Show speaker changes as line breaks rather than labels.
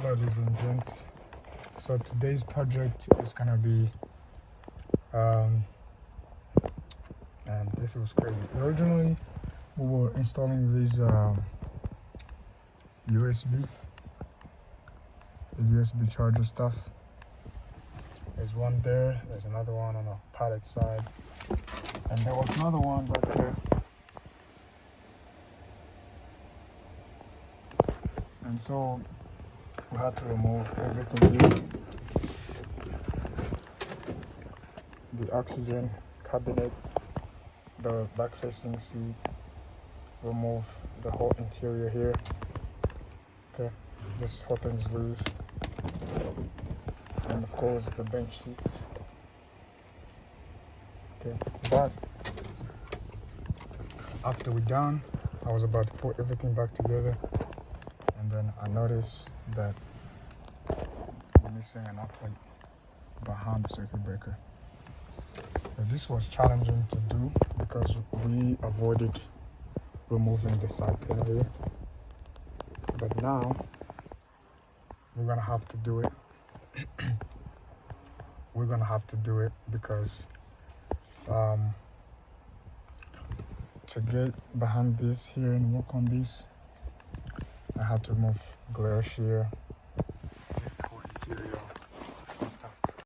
ladies and gents. So today's project is gonna be and this was crazy. Originally we were installing these USB charger stuff. There's one there, there's another one on the pallet side, and there was another one right there. And so we had to remove everything here. The oxygen cabinet, the back facing seat, remove the whole interior here. Okay, this whole thing's loose. And of course the bench seats. Okay, but after we're done, I was about to put everything back together, and then I noticed that we're missing an outlet behind the circuit breaker. Now, this was challenging to do because we avoided removing the side panel here, but now we're gonna have to do it. We're gonna have to do it because to get behind this here and work on this, I had to remove glass here,